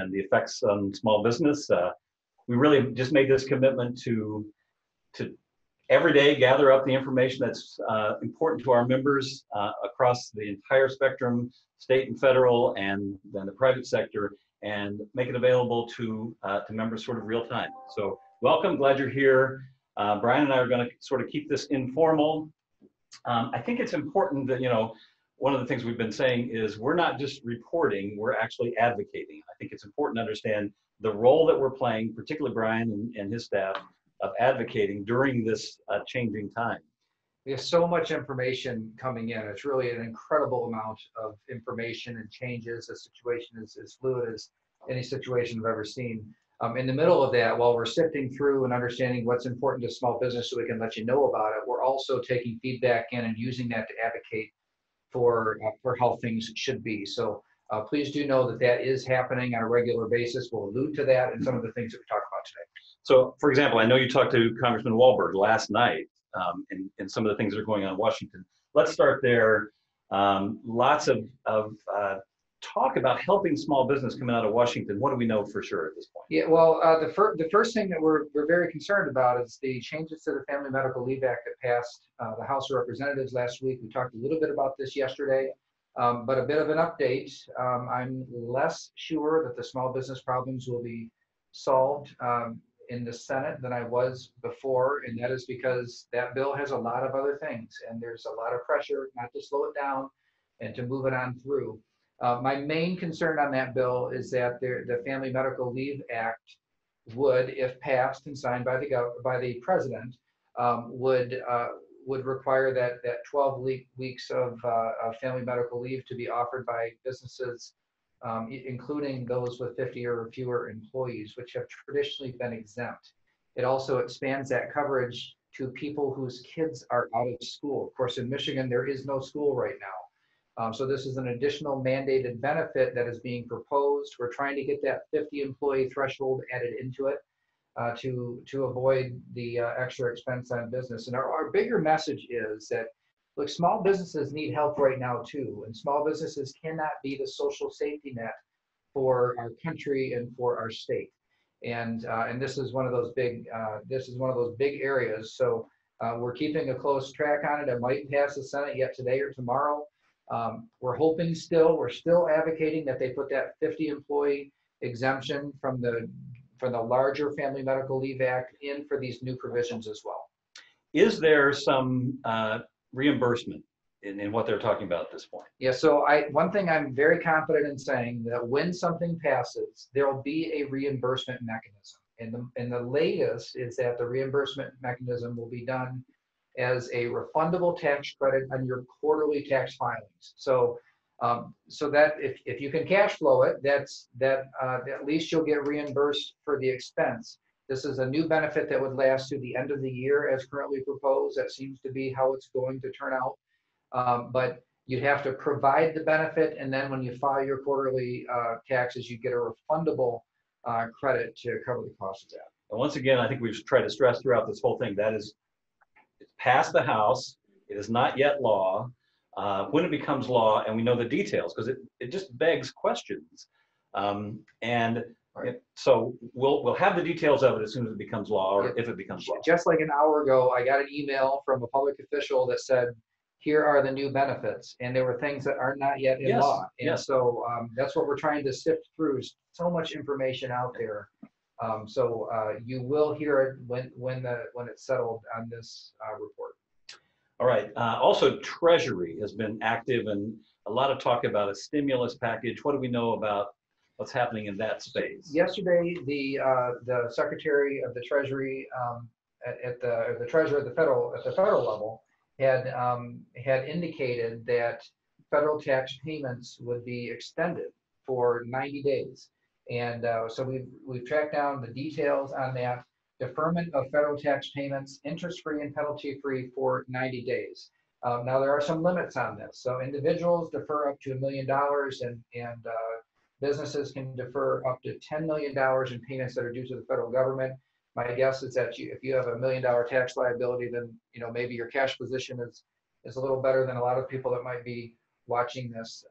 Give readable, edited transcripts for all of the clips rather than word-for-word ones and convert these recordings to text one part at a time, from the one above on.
and the effects on small business. We really just made this commitment to every day gather up the information that's important to our members across the entire spectrum, state and federal, and then the private sector, and make it available to members sort of real time. So welcome, glad you're here. Brian and I are going to sort of keep this informal. I think it's important that, one of the things we've been saying is we're not just reporting, we're actually advocating. I think it's important to understand the role that we're playing, particularly Brian and his staff, of advocating during this changing time. We have so much information coming in. It's really an incredible amount of information and changes. The situation is as fluid as any situation I've ever seen. In the middle of that, while we're sifting through and understanding what's important to small business so we can let you know about it, we're also taking feedback in and using that to advocate for how things should be. So please do know that is happening on a regular basis. We'll allude to that in some of the things that we talked about today. So, for example, I know you talked to Congressman Walberg last night and some of the things that are going on in Washington. Let's start there. Lots of talk about helping small business coming out of Washington. What do we know for sure at this point? Yeah, well, the first thing that we're very concerned about is the changes to the Family Medical Leave Act that passed the House of Representatives last week. We talked a little bit about this yesterday, but a bit of an update. I'm less sure that the small business problems will be solved in the Senate than I was before, and that is because that bill has a lot of other things, and there's a lot of pressure not to slow it down and to move it on through. My main concern on that bill is that the Family Medical Leave Act would, if passed and signed by the president, would require that 12 weeks of family medical leave to be offered by businesses, including those with 50 or fewer employees, which have traditionally been exempt. It also expands that coverage to people whose kids are out of school. Of course, in Michigan, there is no school right now. So this is an additional mandated benefit that is being proposed. We're trying to get that 50 employee threshold added into it to avoid the extra expense on business. And our bigger message is that, look, small businesses need help right now too, and small businesses cannot be the social safety net for our country and for our state. And this is one of those big areas. So we're keeping a close track on it. It might pass the Senate yet today or tomorrow. We're still advocating that they put that 50 employee exemption from the larger Family Medical Leave Act in for these new provisions as well. Is there some reimbursement in what they're talking about at this point? Yeah, so one thing I'm very confident in saying that when something passes, there'll be a reimbursement mechanism. And the latest is that the reimbursement mechanism will be done as a refundable tax credit on your quarterly tax filings. So that if you can cash flow it, at least you'll get reimbursed for the expense. This is a new benefit that would last through the end of the year as currently proposed. That seems to be how it's going to turn out. But you'd have to provide the benefit, and then when you file your quarterly taxes, you get a refundable credit to cover the cost of that. And once again, I think we've tried to stress throughout this whole thing, that is, it's passed the House, it is not yet law. When it becomes law and we know the details, because it just begs questions. So we'll have the details of it as soon as it becomes law, or if it becomes law. Just like an hour ago, I got an email from a public official that said, here are the new benefits, and there were things that are not yet in law. And so that's what we're trying to sift through, is so much information out there. So you will hear it when it's settled on this report. All right. Also, Treasury has been active, and a lot of talk about a stimulus package. What do we know about what's happening in that space? Yesterday, the Secretary of the Treasury at the Treasurer at the federal level had indicated that federal tax payments would be extended for 90 days. And so we've tracked down the details on that. Deferment of federal tax payments, interest-free and penalty-free for 90 days. Now there are some limits on this. So individuals defer up to $1 million, and businesses can defer up to $10 million in payments that are due to the federal government. My guess is that if you have $1 million tax liability, then maybe your cash position is a little better than a lot of people that might be watching this.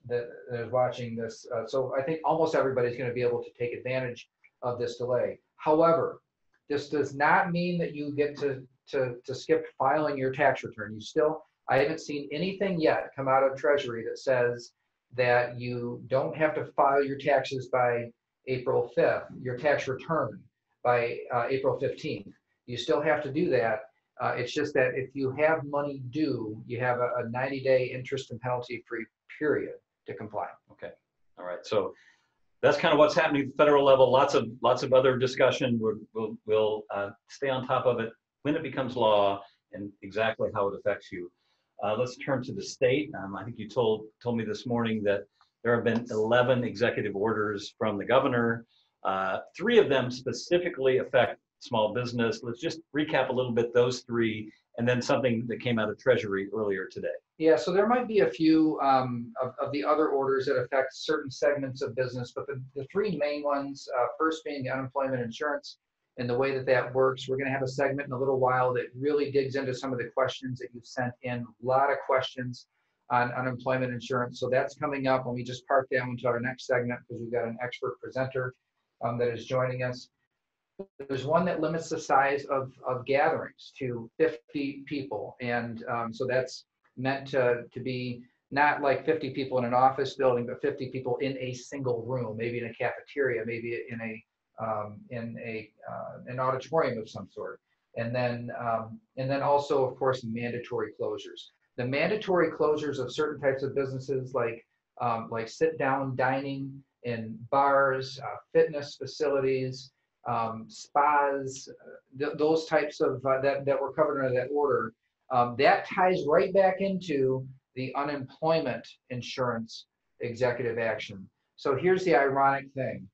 that is watching this. So I think almost everybody's going to be able to take advantage of this delay. However, this does not mean that you get to skip filing your tax return. You still, I haven't seen anything yet come out of Treasury that says that you don't have to file your taxes by April 5th, your tax return by April 15th. You still have to do that. It's just that if you have money due, you have a 90-day interest and penalty-free period to comply. Okay. All right. So that's kind of what's happening at the federal level. Lots of other discussion. We'll stay on top of it when it becomes law and exactly how it affects you. Let's turn to the state. I think you told me this morning that there have been 11 executive orders from the governor. 3 of them specifically affect small business. Let's just recap a little bit those 3, and then something that came out of Treasury earlier today. Yeah, so there might be a few of the other orders that affect certain segments of business, but the 3 main ones, first being the unemployment insurance and the way that that works. We're going to have a segment in a little while that really digs into some of the questions that you've sent in. A lot of questions on unemployment insurance. So that's coming up. Let me just park that into our next segment because we've got an expert presenter that is joining us. There's one that limits the size of gatherings to 50 people. And so that's meant to be not like 50 people in an office building, but 50 people in a single room, maybe in a cafeteria, maybe in an auditorium of some sort. And then also, of course, mandatory closures. The mandatory closures of certain types of businesses like sit-down dining in bars, fitness facilities, spas, those types of that were covered under that order. That ties right back into the unemployment insurance executive action. So here's the ironic thing.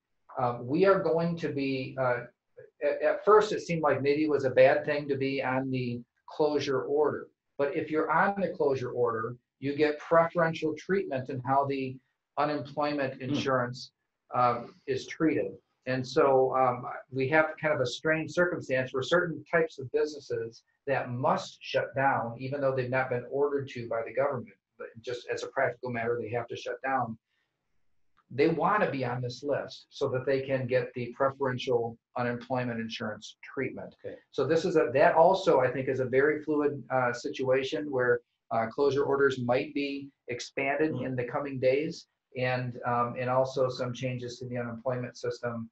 We are going to be, at first it seemed like maybe it was a bad thing to be on the closure order. But if you're on the closure order, you get preferential treatment in how the unemployment insurance is treated. And so we have kind of a strange circumstance where certain types of businesses that must shut down, even though they've not been ordered to by the government, but just as a practical matter, they have to shut down. They want to be on this list so that they can get the preferential unemployment insurance treatment. Okay. So this is that also, I think, is a very fluid situation where closure orders might be expanded in the coming days, and also some changes to the unemployment system.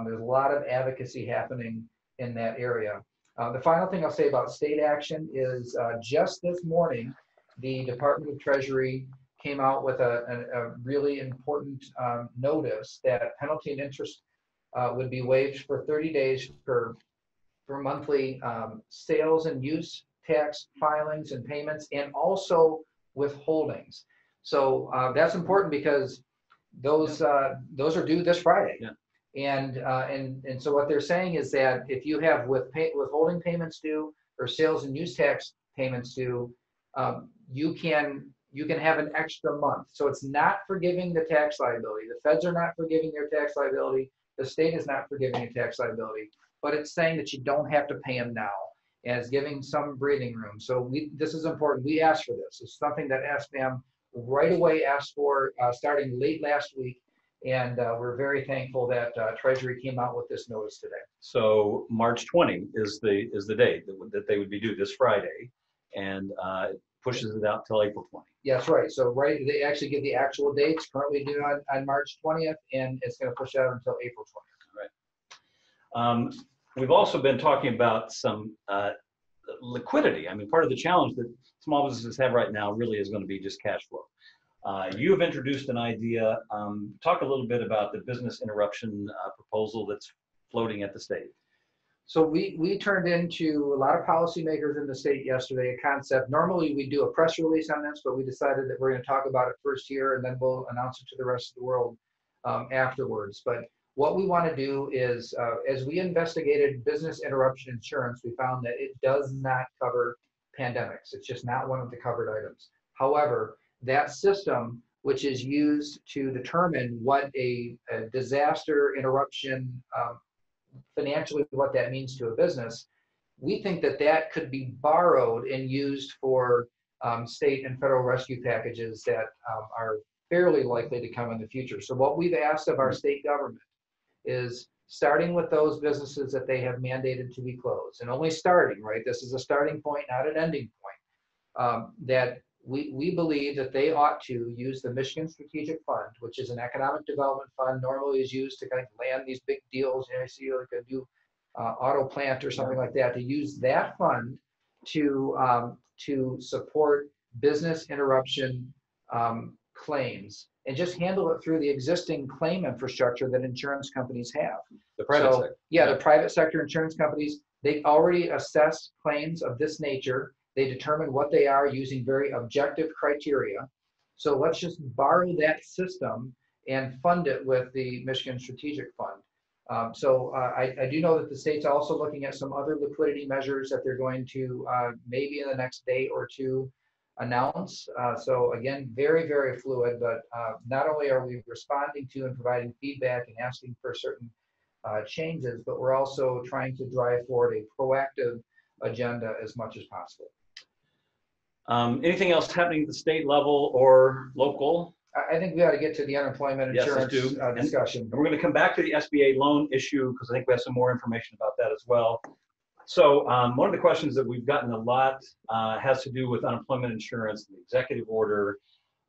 There's a lot of advocacy happening in that area. The final thing I'll say about state action is just this morning, the Department of Treasury came out with a really important notice that penalty and interest would be waived for 30 days for monthly sales and use tax filings and payments, and also withholdings. So that's important because those are due this Friday. Yeah. And so what they're saying is that if you have withholding payments due or sales and use tax payments due, you can have an extra month. So it's not forgiving the tax liability. The feds are not forgiving your tax liability. The state is not forgiving your tax liability, but it's saying that you don't have to pay them now, and it's giving some breathing room. So this is important. We asked for this. It's something that SBAM right away asked for starting late last week. And we're very thankful that Treasury came out with this notice today. So March 20 is the date that they would be due, this Friday, and it pushes it out till April 20. Yes, right. So they actually give the actual dates currently due on March 20th, and it's going to push out until April 20th. All right. We've also been talking about some liquidity. I mean, part of the challenge that small businesses have right now really is going to be just cash flow. You have introduced an idea. Talk a little bit about the business interruption proposal that's floating at the state. So we turned into a lot of policymakers in the state yesterday a concept. Normally we do a press release on this, but we decided that we're going to talk about it first here, and then we'll announce it to the rest of the world afterwards. But what we want to do is, as we investigated business interruption insurance, we found that it does not cover pandemics. It's just not one of the covered items. However, that system, which is used to determine what a disaster interruption, financially, what that means to a business, we think that could be borrowed and used for state and federal rescue packages that are fairly likely to come in the future. So what we've asked of our state government is, starting with those businesses that they have mandated to be closed, and only starting, right? This is a starting point, not an ending point. That we believe that they ought to use the Michigan Strategic Fund, which is an economic development fund, normally is used to kind of land these big deals. You know, I see like a new auto plant or something like that, to use that fund to support business interruption claims, and just handle it through the existing claim infrastructure that insurance companies have. The private sector. Yeah, the private sector insurance companies, they already assess claims of this nature. They determine what they are using very objective criteria. So let's just borrow that system and fund it with the Michigan Strategic Fund. I do know that the state's also looking at some other liquidity measures that they're going to maybe in the next day or two announce. So again, very, very fluid, but not only are we responding to and providing feedback and asking for certain changes, but we're also trying to drive forward a proactive agenda as much as possible. Anything else happening at the state level or local? I think we ought to get to the unemployment insurance discussion. And we're going to come back to the SBA loan issue, because I think we have some more information about that as well. So one of the questions that we've gotten a lot has to do with unemployment insurance, the executive order.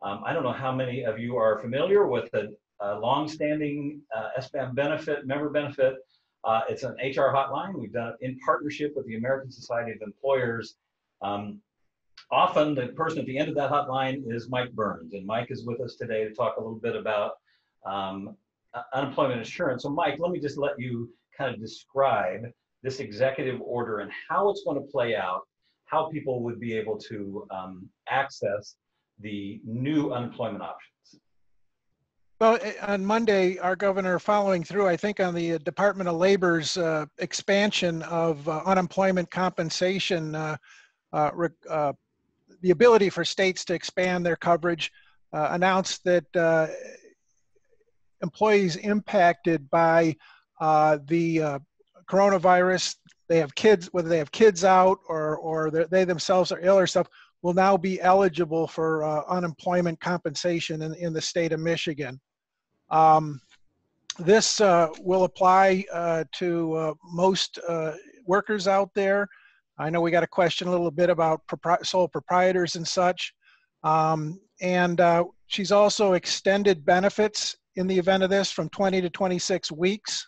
I don't know how many of you are familiar with the long-standing SBAM benefit, member benefit. It's an HR hotline. We've done it in partnership with the American Society of Employers. Often the person at the end of that hotline is Mike Burns, and Mike is with us today to talk a little bit about unemployment insurance. So Mike, let me just let you kind of describe this executive order and how it's going to play out, how people would be able to access the new unemployment options. Well, on Monday, our governor, following through, I think, on the Department of Labor's expansion of unemployment compensation, the ability for states to expand their coverage, announced that employees impacted by the coronavirus, they have kids, whether they have kids out or they themselves are ill or stuff, will now be eligible for unemployment compensation in the state of Michigan. This will apply to most workers out there. I know we got a question a little bit about sole proprietors and such. She's also extended benefits in the event of this from 20 to 26 weeks.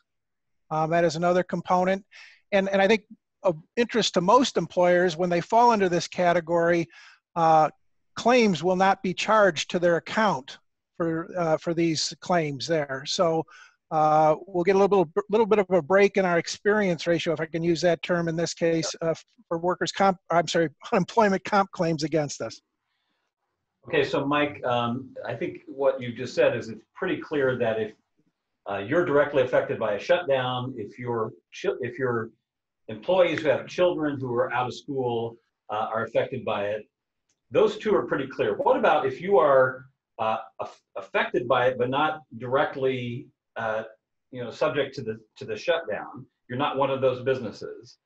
That is another component. And I think of interest to most employers, when they fall under this category, claims will not be charged to their account for these claims there. So we'll get a little bit of a break in our experience ratio, if I can use that term in this case, for workers' comp, unemployment comp claims against us. Okay, so Mike, I think what you just said is it's pretty clear that if you're directly affected by a shutdown, if your employees who have children who are out of school are affected by it, those two are pretty clear. What about if you are affected by it but not directly subject to the shutdown? You're not one of those businesses,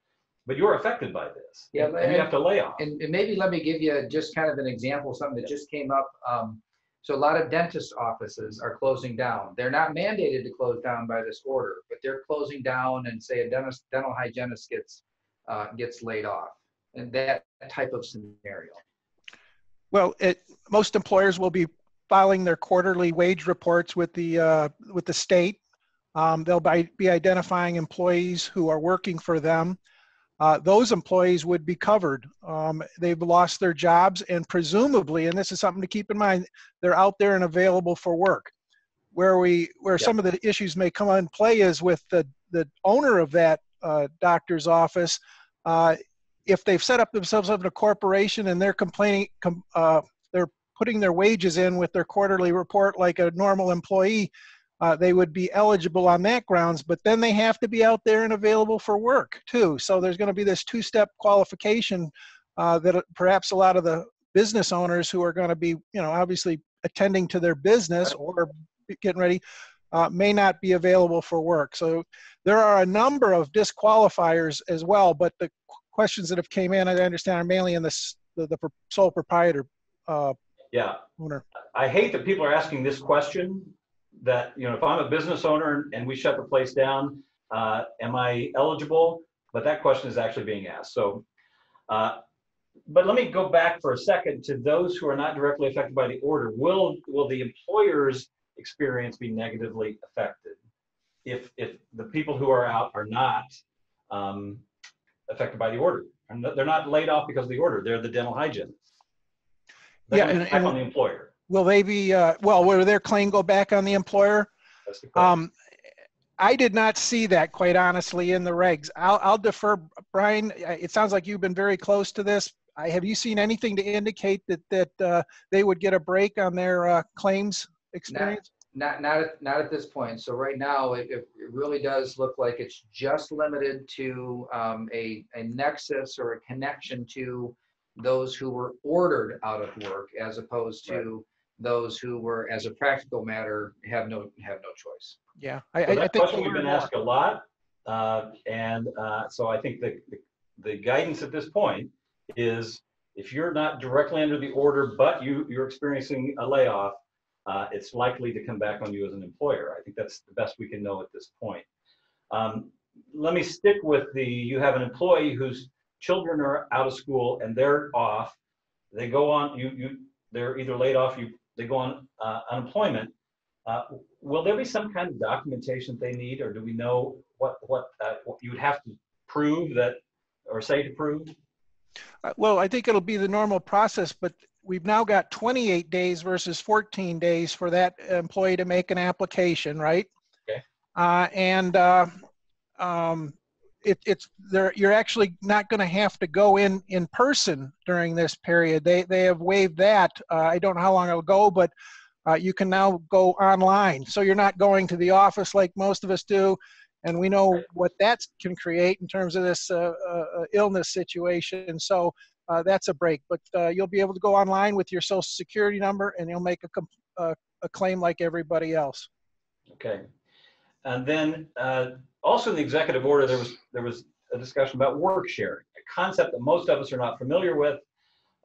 but you're affected by this. Yeah, and you have to lay off. And maybe let me give you just kind of an example, something that just came up. So a lot of dentist offices are closing down. They're not mandated to close down by this order, but they're closing down, and say a dental hygienist gets laid off, and that type of scenario. Well, most employers will be filing their quarterly wage reports with the state. They'll be identifying employees who are working for them. Those employees would be covered. They've lost their jobs, and presumably, and this is something to keep in mind, they're out there and available for work. Where some of the issues may come in play is with the owner of that doctor's office. If they've set up themselves up in a corporation and they're they're putting their wages in with their quarterly report like a normal employee, they would be eligible on that grounds, but then they have to be out there and available for work too. So there's going to be this two-step qualification that perhaps a lot of the business owners who are going to be, obviously attending to their business or getting ready, may not be available for work. So there are a number of disqualifiers as well, but the questions that have came in, I understand, are mainly in the sole proprietor Yeah. owner. I hate that people are asking this question, that, you know, if I'm a business owner and we shut the place down, am I eligible? But that question is actually being asked. So, but let me go back for a second to those who are not directly affected by the order. Will the employer's experience be negatively affected if the people who are out are not affected by the order? And they're not laid off because of the order. They're the dental hygienists. They're Yeah, going to back on the employer. will they be, well, will their claim go back on the employer? That's the question. I did not see that, quite honestly, in the regs. I'll defer, Brian. It sounds like you've been very close to this. Have you seen anything to indicate that they would get a break on their claims experience? Not at this point. So right now, it really does look like it's just limited to a nexus or a connection to those who were ordered out of work, as opposed to those who were, as a practical matter, have no choice. Yeah, So I that think question we've been asked a lot, and so I think the guidance at this point is, if you're not directly under the order, but you're experiencing a layoff, it's likely to come back on you as an employer. I think that's the best we can know at this point. Let me stick with you have an employee whose children are out of school and they're off. They go on, they're either laid off, they go on unemployment. Will there be some kind of documentation they need, or do we know what you would have to prove that, or say to prove? Well, I think it'll be the normal process, but we've now got 28 days versus 14 days for that employee to make an application, right? Okay. You're actually not going to have to go in person during this period. They have waived that. I don't know how long it'll go, but you can now go online. So you're not going to the office like most of us do. And we know what that can create in terms of this illness situation. So that's a break. But you'll be able to go online with your Social Security number, and you'll make a claim like everybody else. Okay. And then also in the executive order, there was a discussion about work sharing, a concept that most of us are not familiar with,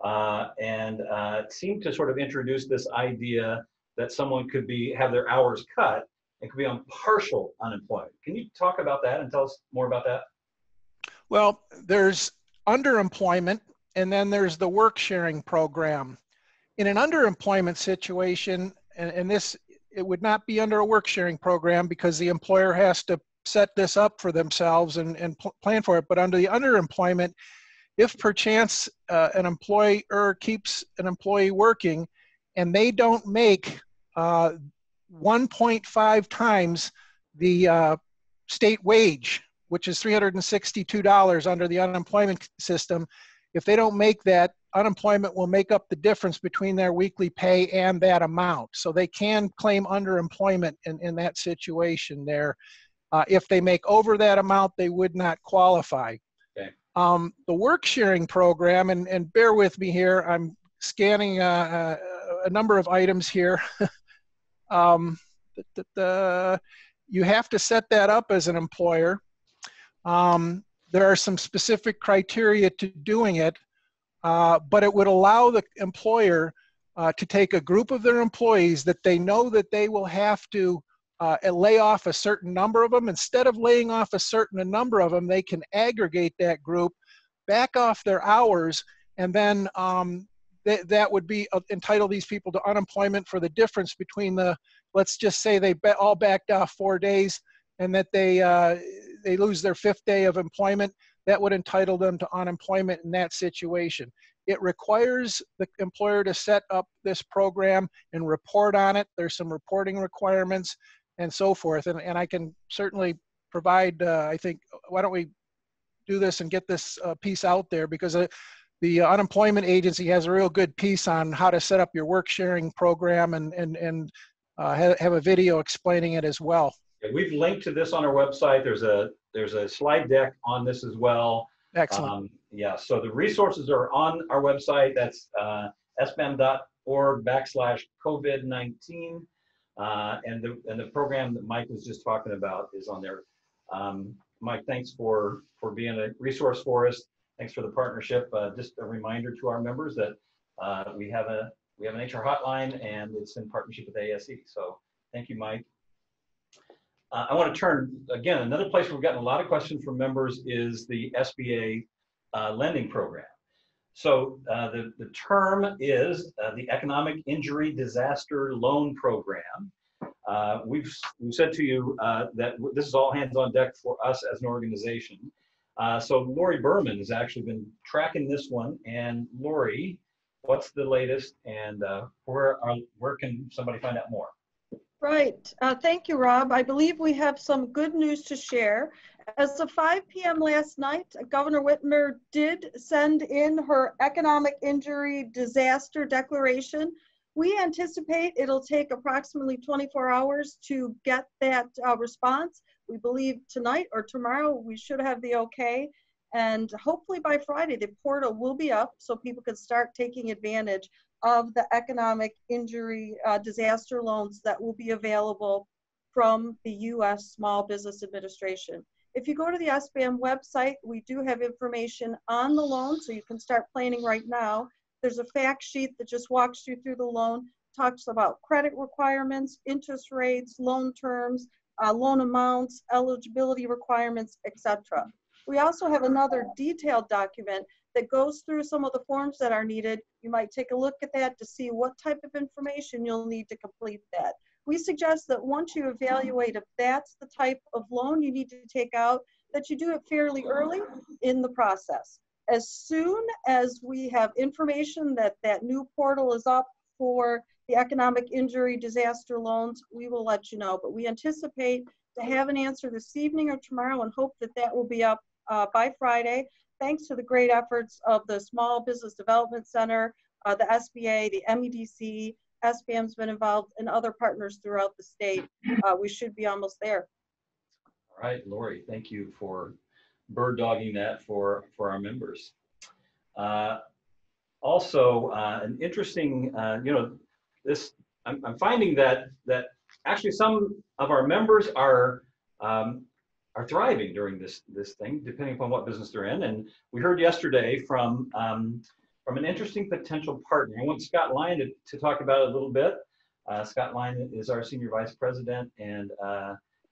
and it seemed to sort of introduce this idea that someone could have their hours cut and could be on partial unemployment. Can you talk about that and tell us more about that? Well, there's underemployment, and then there's the work sharing program. In an underemployment situation, and it would not be under a work sharing program because the employer has to set this up for themselves and plan for it. But under the underemployment, if perchance an employer keeps an employee working and they don't make 1.5 times the state wage, which is $362 under the unemployment system, if they don't make that, unemployment will make up the difference between their weekly pay and that amount. So they can claim underemployment in that situation there. If they make over that amount, they would not qualify. Okay. The work sharing program, and bear with me here, I'm scanning a number of items here. You have to set that up as an employer. There are some specific criteria to doing it, but it would allow the employer to take a group of their employees that they know that they will have to lay off a certain number of them. Instead of laying off a certain number of them, they can aggregate that group, back off their hours, and then that would be entitle these people to unemployment for the difference between let's just say they all backed off 4 days, and that they lose their 5th day of employment. That would entitle them to unemployment in that situation. It requires the employer to set up this program and report on it. There's some reporting requirements and so forth. And I can certainly provide, I think, why don't we do this and get this piece out there, because the unemployment agency has a real good piece on how to set up your work sharing program and have a video explaining it as well. Yeah, we've linked to this on our website. There's a slide deck on this as well. Excellent. Yeah, so the resources are on our website. That's sbam.org/COVID-19. And the program that Mike was just talking about is on there. Mike, thanks for being a resource for us. Thanks for the partnership. Just a reminder to our members that we have we have an HR hotline, and it's in partnership with ASE. So thank you, Mike. I want to turn, again, another place we've gotten a lot of questions from members is the SBA lending program. So the term is the Economic Injury Disaster Loan Program. We've said to you that this is all hands on deck for us as an organization. So Lori Berman has actually been tracking this one. And Lori, what's the latest, and where can somebody find out more? Right. Thank you, Rob. I believe we have some good news to share. As of 5 p.m. last night, Governor Whitmer did send in her economic injury disaster declaration. We anticipate it'll take approximately 24 hours to get that response. We believe tonight or tomorrow we should have the okay. And hopefully by Friday, the portal will be up so people can start taking advantage of the economic injury disaster loans that will be available from the U.S. Small Business Administration. If you go to the SBAM website, we do have information on the loan, so you can start planning right now. There's a fact sheet that just walks you through the loan, talks about credit requirements, interest rates, loan terms, loan amounts, eligibility requirements, etc. We also have another detailed document that goes through some of the forms that are needed. You might take a look at that to see what type of information you'll need to complete that. We suggest that once you evaluate if that's the type of loan you need to take out, that you do it fairly early in the process. As soon as we have information that that new portal is up for the economic injury disaster loans, we will let you know. But we anticipate to have an answer this evening or tomorrow and hope that that will be up by Friday, thanks to the great efforts of the Small Business Development Center, the SBA, the MEDC, SBAM's been involved, and other partners throughout the state. We should be almost there. All right, Lori, thank you for bird dogging that for our members. Also, an interesting, I'm finding that actually some of our members are thriving during this thing, depending upon what business they're in. And we heard yesterday from an interesting potential partner. I want Scott Lyon to talk about it a little bit. Scott Lyon is our Senior Vice President and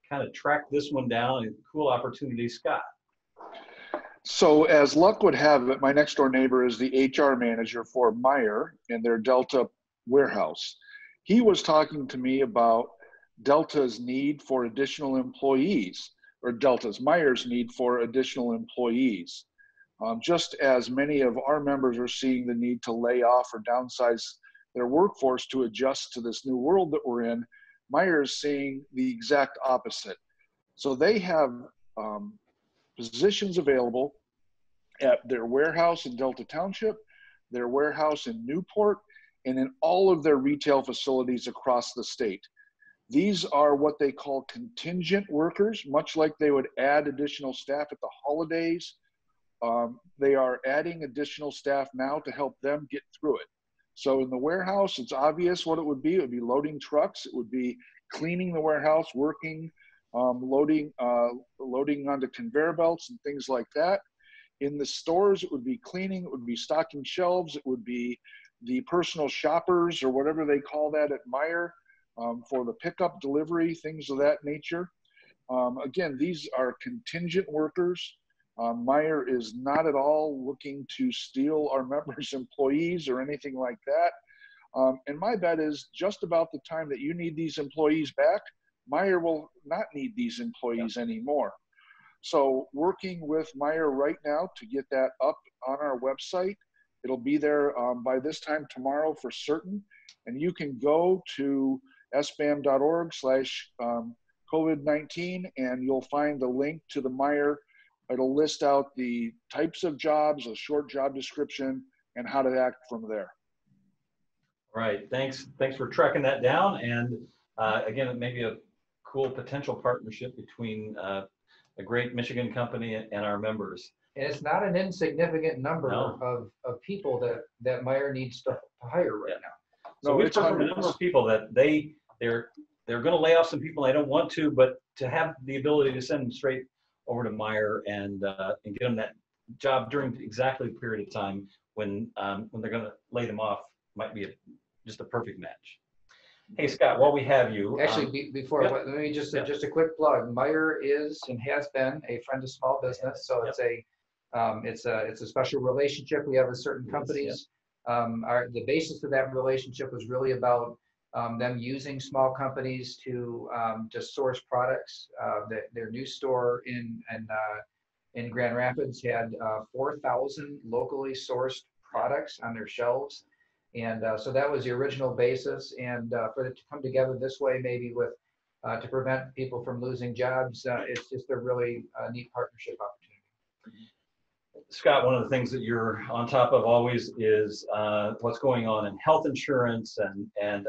kind of tracked this one down. Cool opportunity, Scott. So as luck would have it, my next door neighbor is the HR manager for Meijer in their Delta warehouse. He was talking to me about Delta's need for additional employees, or Meijer's need for additional employees. Just as many of our members are seeing the need to lay off or downsize their workforce to adjust to this new world that we're in, Meijer is seeing the exact opposite. So they have positions available at their warehouse in Delta Township, their warehouse in Newport, and in all of their retail facilities across the state. These are what they call contingent workers, much like they would add additional staff at the holidays. They are adding additional staff now to help them get through it. So in the warehouse, it's obvious what it would be. It would be loading trucks. It would be cleaning the warehouse, working, loading onto conveyor belts and things like that. In the stores, it would be cleaning. It would be stocking shelves. It would be the personal shoppers or whatever they call that at Meijer for the pickup, delivery, things of that nature. Again, these are contingent workers. Meijer is not at all looking to steal our members' employees or anything like that. And my bet is just about the time that you need these employees back, Meijer will not need these employees anymore. So working with Meijer right now to get that up on our website. It'll be there by this time tomorrow for certain. And you can go to sbam.org/COVID-19 and you'll find the link to the Meijer. It'll list out the types of jobs, a short job description, and how to act from there. All right, thanks for tracking that down. And again, it may be a cool potential partnership between a great Michigan company and our members. And it's not an insignificant number No. of people that Meijer needs to hire right now. So we've heard from a number of people that they're going to lay off some people they don't want to, but to have the ability to send them straight over to Meijer and get them that job during exactly the period of time when they're going to lay them off might be just a perfect match. Hey, Scott, while we have you. Actually, before, yep. let me just Yep. just a quick plug. Meyer is and has been a friend of small business, so it's a special relationship we have with certain companies. The basis of that relationship was really about them using small companies to source products. Their new store in Grand Rapids had 4,000 locally sourced products on their shelves. And so that was the original basis. And for it to come together this way, maybe with to prevent people from losing jobs, it's just a really neat partnership opportunity. Scott, one of the things that you're on top of always is what's going on in health insurance, and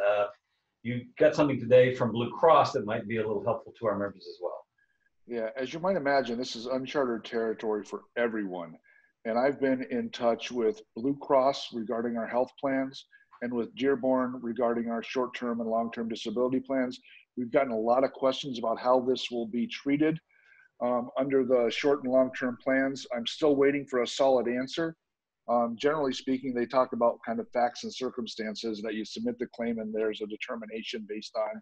you got something today from Blue Cross that might be a little helpful to our members as well. Yeah, as you might imagine, this is uncharted territory for everyone. And I've been in touch with Blue Cross regarding our health plans and with Dearborn regarding our short-term and long-term disability plans. We've gotten a lot of questions about how this will be treated under the short and long-term plans. I'm still waiting for a solid answer. Generally speaking, they talk about kind of facts and circumstances that you submit the claim and there's a determination based on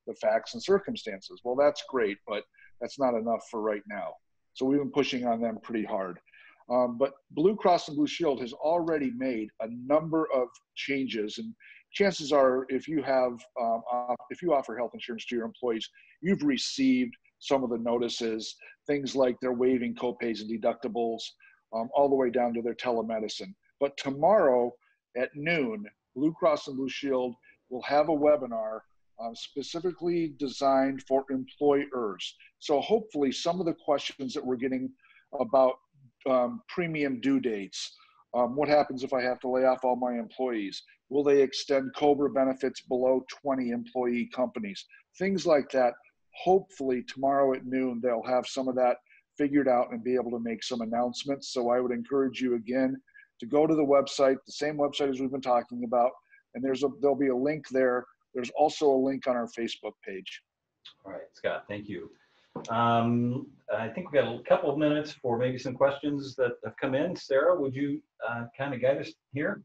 the facts and circumstances. Well, that's great, but that's not enough for right now. So we've been pushing on them pretty hard. But Blue Cross and Blue Shield has already made a number of changes, and chances are if you offer health insurance to your employees, you've received some of the notices, things like they're waiving copays and deductibles, all the way down to their telemedicine. But tomorrow at noon, Blue Cross and Blue Shield will have a webinar specifically designed for employers. So hopefully some of the questions that we're getting about premium due dates, what happens if I have to lay off all my employees? Will they extend COBRA benefits below 20 employee companies? Things like that. Hopefully tomorrow at noon, they'll have some of that figured out and be able to make some announcements. So I would encourage you again to go to the website, the same website as we've been talking about, and there'll be a link there. There's also a link on our Facebook page. All right, Scott, thank you. I think we've got a couple of minutes for maybe some questions that have come in. Sarah, would you kind of guide us here?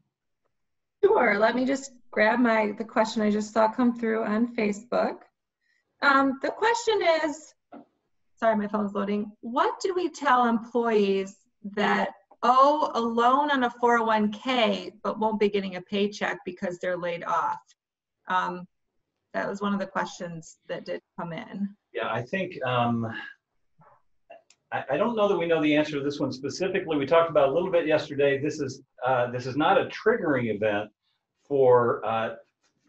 Sure. Let me just grab the question I just saw come through on Facebook. The question is, sorry, my phone's loading. What do we tell employees that owe a loan on a 401k but won't be getting a paycheck because they're laid off? That was one of the questions that did come in. Yeah, I think, I don't know that we know the answer to this one specifically. We talked about a little bit yesterday. This is not a triggering event for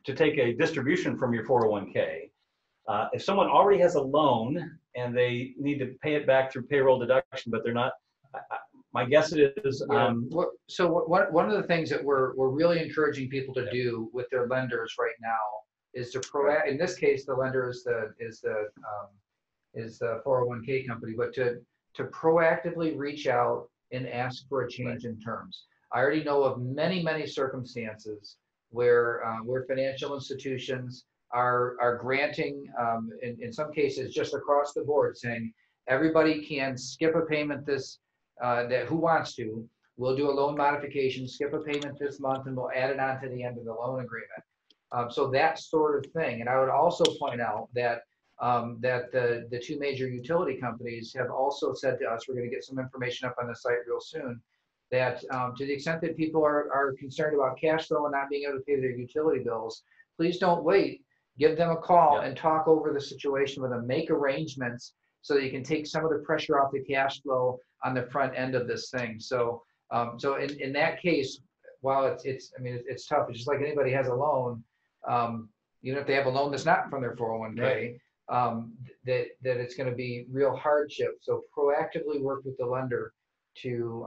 to take a distribution from your 401k. If someone already has a loan and they need to pay it back through payroll deduction, but they're not, my guess is. So one of the things that we're really encouraging people to do with their lenders right now is to in this case, the lender is the 401k company, but to proactively reach out and ask for a change in terms. I already know of many circumstances where financial institutions are granting, in some cases, just across the board, saying everybody can skip a payment that who wants to. We'll do a loan modification, skip a payment this month, and we'll add it on to the end of the loan agreement. So that sort of thing. And I would also point out that the two major utility companies have also said to us, we're going to get some information up on the site real soon, that to the extent that people are concerned about cash flow and not being able to pay their utility bills, please don't wait. Give them a call and talk over the situation with them. Make arrangements so that you can take some of the pressure off the cash flow on the front end of this thing. So, in that case, while it's tough. It's just like anybody has a loan. Even if they have a loan that's not from their 401k, that it's going to be real hardship. So proactively work with the lender to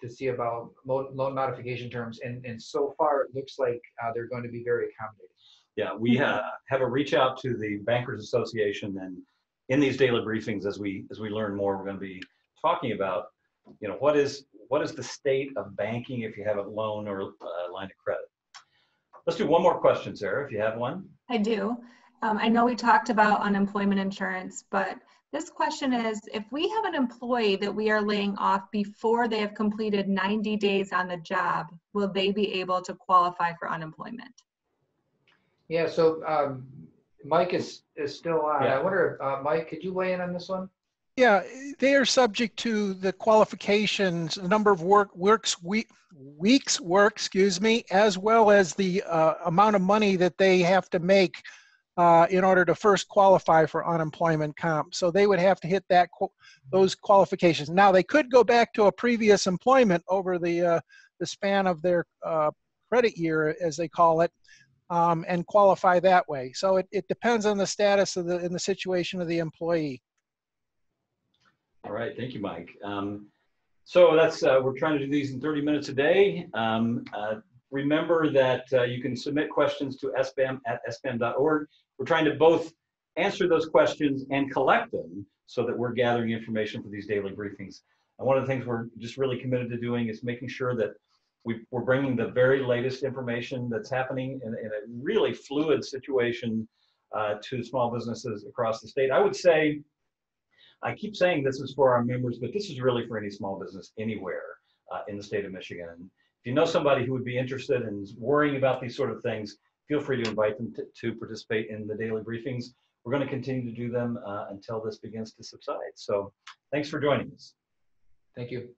see about loan modification terms. And so far, it looks like they're going to be very accommodating. Yeah, we have a reach out to the Bankers Association, and in these daily briefings, as we learn more, we're going to be talking about, what is the state of banking if you have a loan or a line of credit. Let's do one more question, Sarah, if you have one. I do. I know we talked about unemployment insurance, but this question is, if we have an employee that we are laying off before they have completed 90 days on the job, will they be able to qualify for unemployment? Yeah, so Mike is still on. Yeah. I wonder, Mike, could you weigh in on this one? Yeah, they are subject to the qualifications, the number of weeks work, excuse me, as well as the amount of money that they have to make in order to first qualify for unemployment comp. So they would have to hit those qualifications. Now they could go back to a previous employment over the span of their credit year, as they call it, and qualify that way. So it depends on the status of and the situation of the employee. All right, thank you, Mike. So that's we're trying to do these in 30 minutes a day. Remember that you can submit questions to sbam@sbam.org. We're trying to both answer those questions and collect them so that we're gathering information for these daily briefings. And one of the things we're just really committed to doing is making sure that we're bringing the very latest information that's happening in a really fluid situation to small businesses across the state. I would say, I keep saying this is for our members, but this is really for any small business anywhere in the state of Michigan. And if you know somebody who would be interested and is worrying about these sort of things, feel free to invite them to participate in the daily briefings. We're going to continue to do them until this begins to subside. So thanks for joining us. Thank you.